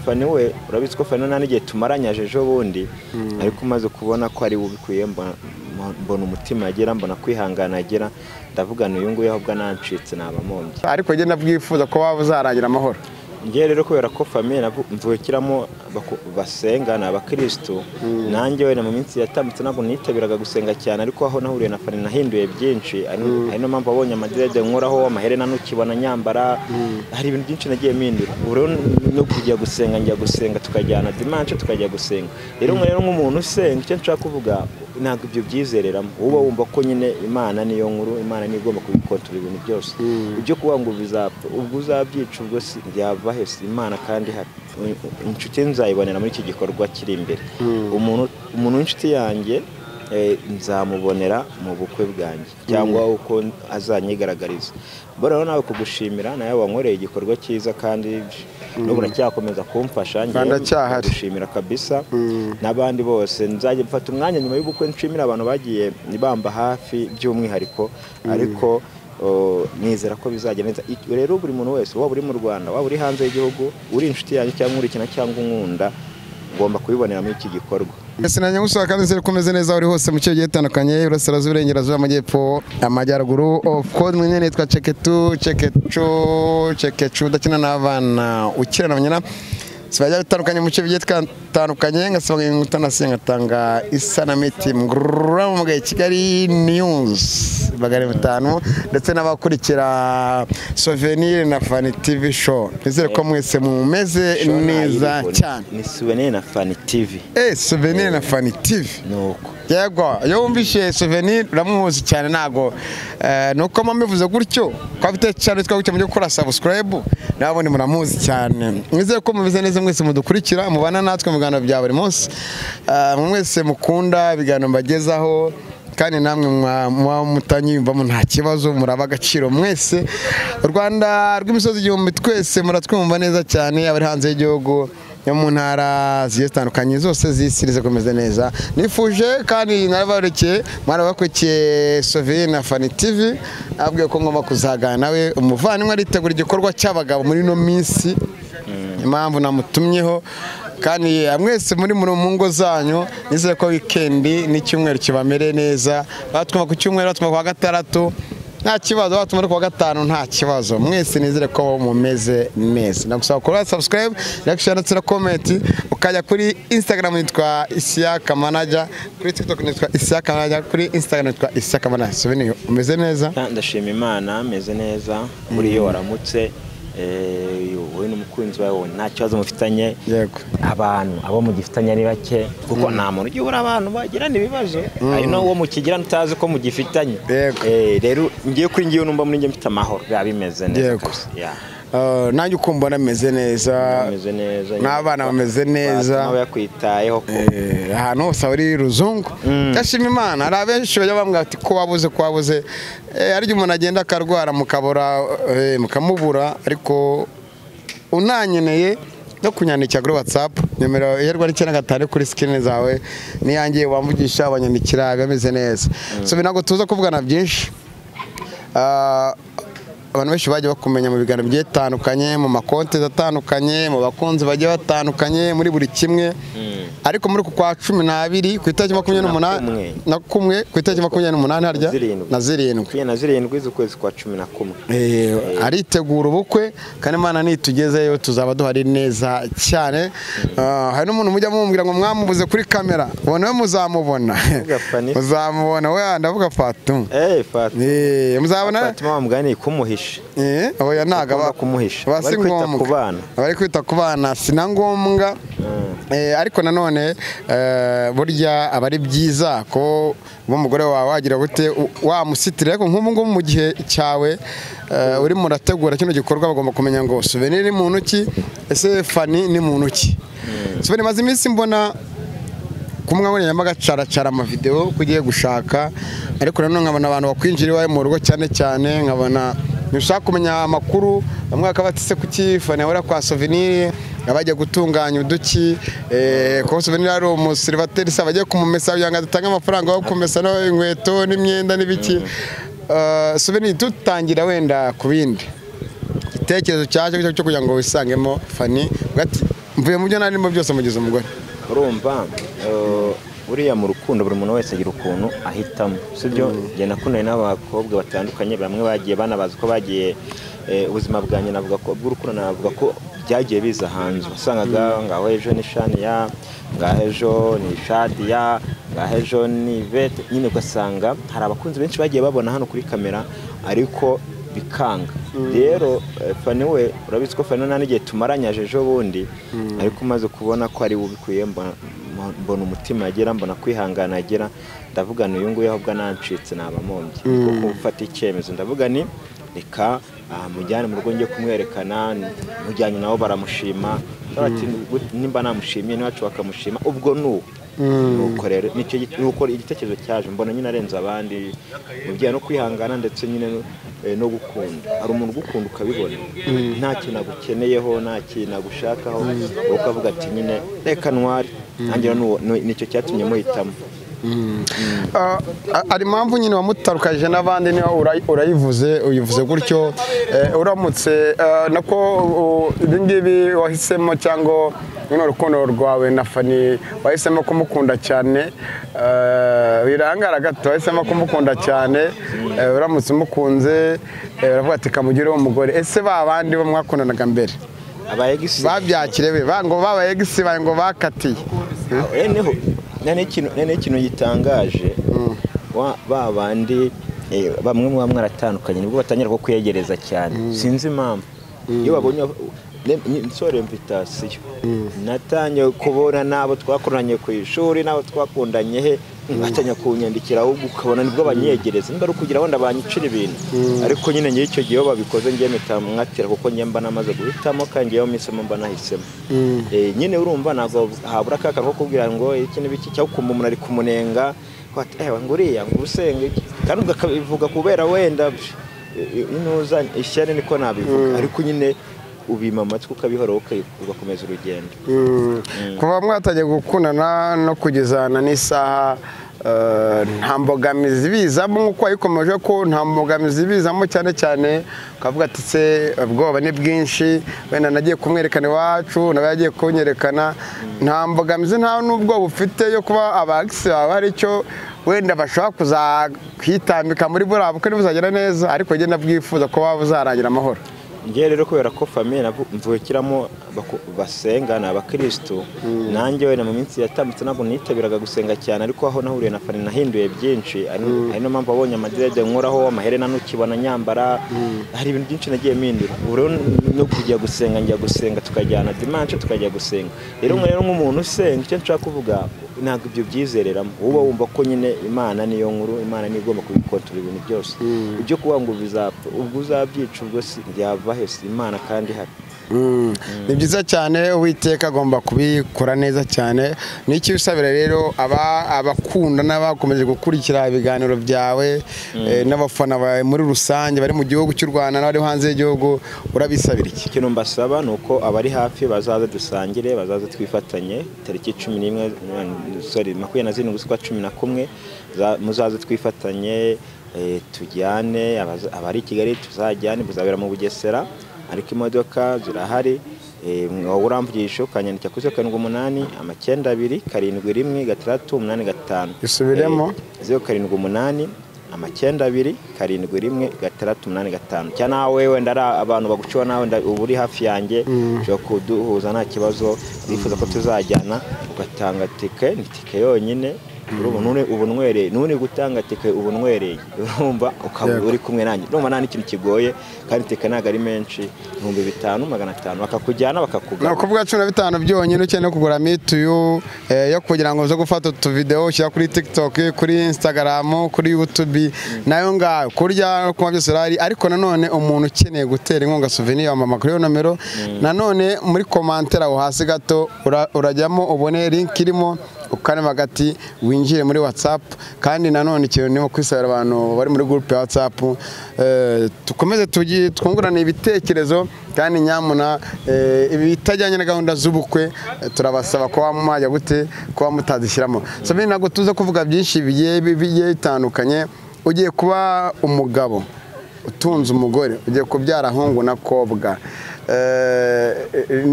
Fani we urabizi ko Fani nta n'igihe tumaranyije ejo bundi ariko umaze kubona ko ari ubikwiye mbona umutima yagira mbona kwihangana yagira ndavuga n'uyu nguyu ahubwo nancitse nabamombye ariko je nabwifuza ko waba uzarangira amahoro ngiye rero kubera ko famille mvukiramo basenga n'abakristo nanjye we mu minsi yatambutse ntabwo nitabiraga gusenga cyane ariko aho nahuriye na Fani nahinduye byinshi ari no mpamvu abonye amadrede nkoraho amaherena nukibona nyambara hari ibintu byinshi nagiye mpindura rero no kujya gusenga tukajyana dimanche tukajya gusenga rero nk'umuntu usenga icyo nshaka kuvuga ntabwo ibyo byizereramo uba wumva ko nyine Imana niyo nkuru Imana niyo igomba kubikontorora ibintu byose ibyo kuvuga ngo bizapfa ubwo uzabyica ubwo si byava hese Imana kandi inshuti nzayibonera muri iki gikorwa kiri imbere umuntu w'inshuti yanjye nzamubonera mu bukwe bwanjye cyangwa uko azanyigaragariza rero nawe kugushimira nawe wankoreye igikorwa cyiza kandi n'ubura cyakomeza kumfasha njye gushimira kabisa n'abandi bose nzajye mfata umwanya nyuma y'ubukwe nshimira abantu bagiye bamba hafi by'umwihariko ariko nizera ko bizajya neza rero buri muntu wese waba uri mu Rwanda waba uri hanze y'igihugu uri inshuti yanjye cyangwa urikina cyangwa unkunda ngomba kubibonera muri iki gikorwa ese nanye gusaba kandi zere kumeze neza uri hose mu cyo gitandukanye urasaraza uburengerazuba amajyepfo amajyaruguru of course mwenye nitwa Cekecu dakina n'abana ukirana abanyana sibajya bitandukanye mu cyo bitandukanye ngasaba ngutanasenga tanga isanamiti mu Kigali News bagare 5 ndetse n'abakurikira Souvenir na Fani TV show nizere ko mwese mumeze neza cyane ni Souvenir na Fani TV Souvenir na Fani TV nuko yego yo wumvishe Souvenir uramuzi cyane nago nuko mamivuze gutyo ko afite cyane twagutse mu gukora subscribe nabone muramuzi cyane nizere ko mumeze neza mwese mudukurikira mubana natwe mu biganiro bya buri munsi mwese mukunda ibiganiro mbagezaho kandi namwe mutanyumvamo nta kibazo muraba agaciro mwese u Rwanda rw'imisozi igihumbi twese muratwumva neza cyane abari hanze y'igihugu yo mu ntara zitandukanye zose zisirize komeze neza nifuje kandi narabarekeye mwarabakwekeye Souvenir na Fani TV abwiye ko ngomba kuzagana nawe umuvandimwe aritegura igikorwa cy'abagabo muri no minsi impamvu namutumyeho kandi mwese muri mu ngo zanyu nizere ko weekend n'icyumweru kibamere neza batuma ku cyumweru batuma ku gatandatu nta kibazo batuma ku gatanu nta kibazo mwese nizere ko mumeze neza nagusaba kora subscribe like share ndetse na comment ukajya kuri Instagram nitwa Isiaka Manager kuri TikTok nitwa Isiaka Manager kuri Instagram nitwa Isiaka Manager Souvenir umeze neza ndashima Imana meze neza muri yo waramutse wowe n'umukunzi wawe nta kibazo mufitanye yego abantu abo mugifitanye ari bake kuko nta muntu ugihura abantu bagirana ibibazo ari no wo mukigirana utazi ko mugifitanye rero ngiye kuri ngiye numva muri ngiye mfite amahoro bimeze neza nanjye ukumva nameze neza n'abana bameze neza nawe yakwitayeho ko ahantu hose ari ruzungu ndashima Imana ari abenshi bajya bambwira ati ko wabuze ari umuntu agenda akarwara mukabura mukamubura ariko unanyeneye no kunyandikira kuri WhatsApp nimero yerwa ari 95 kuri screen zawe niyangiye wamvugisha abanyandikira bameze neza so binago tuza kuvugana byinshi abantu benshi bagiye bakumenya mu biganiro bitandukanye mu makonte atandukanye mu bakunzi bagiye batandukanye muri buri kimwe ariko muri kwa 12 ku itariki 28 na kumwe ku itariki 28 harya na 7 z'ukwezi kwa 11 aritegura ubukwe kandi Imana nitugezeyo tuzaba duhari neza cyane hari n'umuntu mujya mumbwira ngo mwamubuze kuri kamera ubona muzamubona we ndavuga Fatou Fatou muzabona Fatou bamugani kumuhisha oya naga kumuhisha bari kwita ku bana bari kwita ku bana sinangombwa ariko nanone burya abari byiza ko umugore wawe wagira gute wamusitire ariko nk'ubu ngubu mu gihe cyawe uri murategura kino gikorwa bagomba kumenya ngo Souvenir ni muntu ki ese Fani ni muntu ki Souvenir maze iminsi mbona kumwe ngo nyamagacara ama video kugiye gushaka ariko nanone nkabona abantu bakwinjira iwawe mu rugo cyane cyane nkabona nushaka kumenya amakuru bamwe akabatise kuki Fani wera kwa Souvenir abajya gutunganya uduki ko Souvenir ari umusirivateri sabagiye kumumesa yanga dutanga amafaranga yo kumesa no inkweto n'imyenda n'ibiki Souvenir tutangira wenda kubindi igitekerezo cyaje cyo kugira ngo wisangemo Fani gati mvuye mu byo narimo byose mugize umugore. urumva buriya mu rukundo buri muntu wese agira ukuntu ahitamo sibyo njye nakundanye n'abakobwa batandukanye bamwe bagiye banabaza ko bagiye ubuzima bwanjye navuga ko bw'urukundo navuga ko byagiye biza hanze wasangaga ngaho ejo ni Shania ngaho ejo ni Shadia ngaho ejo ni Vete nyine ugasanga hari abakunzi benshi bagiye babona hano kuri kamera ariko bikanga rero Fani we urabizi ko Fani nta n'igihe tumaranyaje ejo bundi ariko umaze kubona ko ari ubikuye mbona umutima agera mbona kwihangana agera ndavuga ni uyu nguyu ahubwo nancitse nabamombye kuko gufata icyemezo ndavuga ni reka mujyane mu rugo ngiye kumwerekana mujyanye nabo baramushima nimba namushimiye niwacu bakamushima ubwo nuko rero nuko igitekerezo cyaje mbona nyine arenze abandi mujyane no kwihangana ndetse nyine no gukunda hari umuntu ugukunda ukabibona nta kintu agukeneyeho nta kintu agushakaho ukavuga ati nyine reka ntwari nanjye nicyo cyatumye muhitamo ari impamvu nyine wamutarukaje n'abandi niba uyivuze gutyo uramutse nako ibi ngibi wahisemo cyangwa runo rukundo rwawe na Fani wahisemo kumukunda cyane birangara gato wahisemo kumukunda cyane uramutse umukunze uravuga ati kamugire umugore ese ba bandi bo mwakundanaga mbere abayegisi babyakire be bango babayegisi bango bakatiye nene ikintu gitangaje ba bandi bamwe mu mwaratandukanye nibwo batangira ko kwiyegereza cyane sinzi impamvu iyo babonye nsore invitation natangiye kubona nabo twakoranye ku ishuri nabo twakundanye he batanya kunyandikira ahubwo ukabona nibwo banyegereza nimba rukugira wenda banyicira ibintu ariko nyine ngiye icyo gihe babikoze ngiye mitamwatira kuko nyemba namaze guhitamo kandi yewe misemo mba nahisemo nyine urumva nago habura kaka ko kubwira ngo iki nibiki cyo kumumura ari kumunenga nguriya ngurusenge kandi ugavuga kubera wenda inuza ishyane niko nabivuga ariko nyine ubima amatwi ukabihora ugakomeza urugendo kuva mwatagiye gukundana no kugezana n'isaha nta mbogamizi bizamo nk'uko wayikomeje ko nta mbogamizi bizamo cyane cyane ukavuga ati se ubwoba ni bwinshi wenda nagiye kumwerekana iwacu nawe yagiye kunyerekana nta mbogamizi nta n'ubwoba ufite yo kuba abagisi bawe hari icyo wenda bashobora kuzakwitambika muri buriya bukwe ntibuzagera neza ariko genda bwifuza ko waba uzarangira amahoro ngiye rero kubera ko famille mvukiramo basenga na abakristo nanjye we mu minsi yatambitse nabwo nitabiraga gusenga cyane ariko aho nahuriye na Fani nahinduye byinshi ari no mpamvu abonye amadrede nkoraho amaherena nukibona nyambara hari ibintu byinshi nagiye mpindura rero no kujya gusenga njya gusenga tukajyana dimanche tukajya gusenga rero nk'umuntu usenga icyo nshaka kuvuga ntabwo ibyo byizereramo uba wumva ko nyine Imana niyo nkuru Imana ni igomba kubikontorora ibintu byose ibyo kuba ngo bizapfa ubwo uzabyica ubwo si byava hese Imana kandi hari ni byiza cyane Uwiteka agomba kubikora neza cyane n'iki usabira rero abakunda n'abakomeje gukurikira ibiganiro byawe n'abafana bawe muri rusange bari mu gihugu cy'u Rwanda n'abari hanze y'igihugu urabisabira iki kintu mbasaba nuko abari hafi bazaza dusangire bazaza twifatanye tariki 11 27 z'ukwa 11 muzaza twifatanye tujyane abari Kigali tuzajyane buzabera mu Bugesera ariko imodoka zirahari uramvugisha ukanyandika kuri 78 9 2 7 isubiremo 078 9 2 7 cyane nawe wenda ari abantu baguciwa nawe uburi hafi yanjye cyo kuduhuza nta kibazo bifuza ko tuzajyana ugatanga tike yonyine ubunwere none gutanga tike ubunwereye urumva ukaba uri kumwe nanjye urumva nta n'ikintu kigoye kandi tike ntago ari menshi 5500 bakakujyana bakakugana kuvuga 15 byonyine ukeneye kugura mituyu yo kugira ngo uze gufata utu video ushyira kuri TikTok kuri Instagram kuri YouTube nayo ngayo kurya kuma byose ariko nanone umuntu ukeneye gutera inkunga souvenir mama kuri yo nomero nanone muri commentaire aho hasi gato urajyamo ubone link irimo ukanema gati winjire muri WhatsApp kandi nanone ikintu niho kwisabira abantu bari muri group ya WhatsApp tukomeze twungurana ibitekerezo kandi nyamuna ibitajyanye na gahunda z'ubukwe turabasaba ko mwajya gute ko mutazishyiramo so bine nago tuza kuvuga byinshi bigiye bitandukanye ugiye kuba umugabo utunze umugore ugiye kubyara hungu na kobwa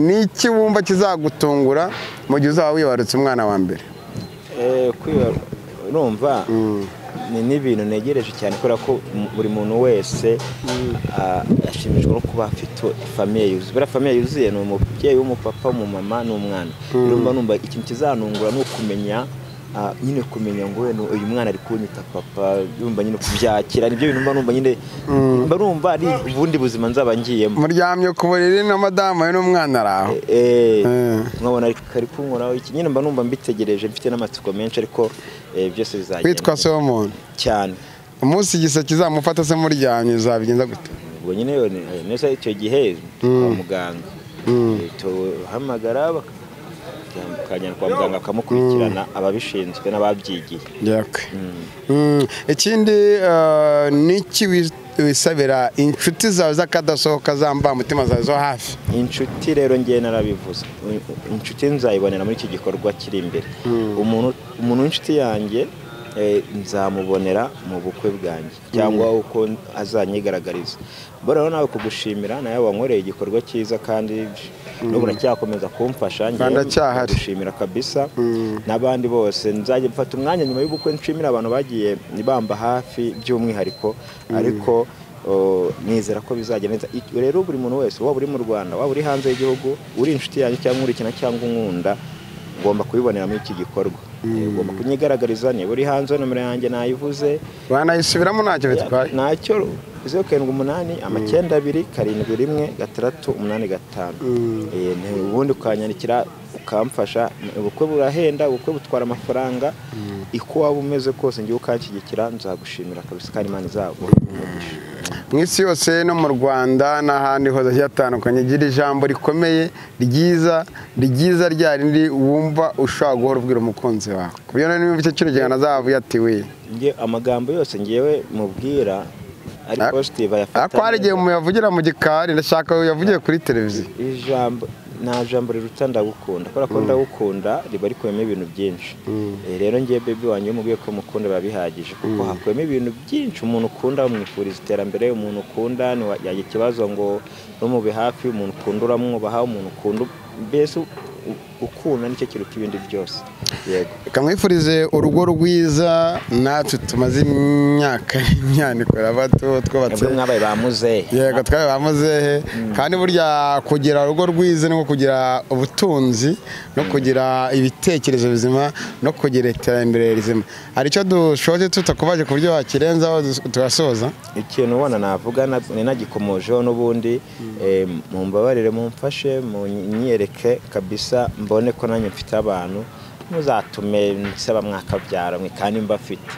n'iki wumva kizagutungura mu gihe uzaba wibarutse umwana wa mbere? urumva ni n'ibintu negereje cyane kubera ko buri muntu wese ashimishwa no kuba afite famiye yuzuye. Buriya famiye yuzuye ni umubyeyi w'umupapa, umumama n'umwana. Urumva numva ikintu kizanungura ni ukumenya nyine kumenya ngo uyu mwana ari kunyita papa, yumva nyine kubyakira nibyo bintu numva nyine barumva ari ubundi buzima nzaba ngiyemo. Muryamye ku buriri na madama n'umwana araho nkabona ari kunkoraho iki nyine mba numva mbitegereje, mfite n'amatsiko menshi ariko byose bizagenda. Witwa se w'umuntu cyane umunsi igisa kizamufata se muryamye uzabigenza gute? Ubwo nyine neza icyo gihe kwa muganga tuhamagara kanyana kwa muganga akamukurikirana ababishinzwe n'ababyigiye. Ikindi niki wisabira inshuti zawe z'akadasohoka zamba mutima zawe zo hafi? Inshuti rero ngiye narabivuze, inshuti nzayibonera muri iki gikorwa kiri imbere. Umuntu w'inshuti yanjye nzamubonera mu bukwe bwanjye cyangwa uko azanyigaragariza. Rero nawe kugushimira nawe wankoreye igikorwa cyiza kandi n'ubu nacyakomeza kumfasha, ngiye gushimira kabisa n'abandi bose. Nzajya mfata umwanya nyuma y'ubukwe nshimira abantu bagiye bamba hafi by'umwihariko, ariko nizera ko bizajya neza. Rero buri muntu wese waba uri mu Rwanda waba uri hanze y'igihugu, uri inshuti yanjye cyangwa urikina cyangwa unkunda, ngomba kubibonera muri iki gikorwa. Ugomba kunyigaragariza. Niba uri hanze nomero yanjye nayivuze, wanayisubiramo ntacyo bitwaye. Ntacyo 078 9 7 6 8 5 ubundi ukanyandikira ukamfasha. Ubukwe burahenda, ubukwe butwara amafaranga, iko waba umeze kose ngiye ukanshyigikira nzagushimira kabisa kandi Imana izaguha. Mwisi yose no mu Rwanda n'ahandi hose hatandukanye gira ijambo rikomeye ryiza ryarindi wumva ushaka guhora ubwira umukunzi wawe. Kubyo niba icyo kintu gihana zavuye ati we ngiye amagambo yose ngiyewe mubwira ari positive ayafata. Akwari gihe umuyavugira mu gikari, ndashaka uyavugiye kuri televiziyo. Ijambo nta jambo riruta ndagukunda, kubera ko ndagukunda riba rikuyemo ibintu byinshi. Rero ngiye baby wanjye umubwiye ko mukunda babihagije, kuko hakuyemo ibintu byinshi. Umuntu ukunda umwifuriza iterambere, umuntu ukunda yaje ikibazo ngo numube hafi, umuntu ukunda uramwubaha, umuntu ukunda mbese ukunda nicyo kiruta ibindi byose. Yego, kamwifurize urugo rwiza. Natwe tumaze imyaka imyanikora bato twubatse mwabaye bamuzehe. Yego, twabaye bamuzehe. Kandi burya kugira urugo rwiza no kugira ubutunzi no kugira ibitekerezo bizima no kugira iterambere rizima. Hari icyo dushoje tutakubaje ku buryo wakirenzaho tugasoza? Ikintu ubona navuga ninagikomojeho n'ubundi mumbabarire mumfashe munyereke kabisa, mbone ko nanjye mfite abantu, muzatume nsaba mwakabyara mwe kandi mbafite.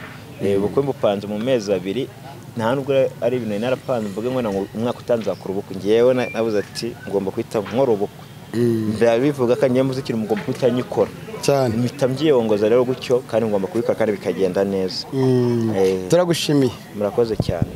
Ubukwe mbupanze mu mezi 2, nta nubwo ari ibintu narapanze mvuge ngo umwaka utanzakura ubukwe. Ngiyewe nabuze ati ngomba kwita nkora ubukwe. Bivuga ko ngiye muzikira mugomba kutanyikora cyane, mpita mbyiyongoza rero gutyo kandi ngomba kubikora kandi bikagenda neza. Turagushimiye. Murakoze cyane.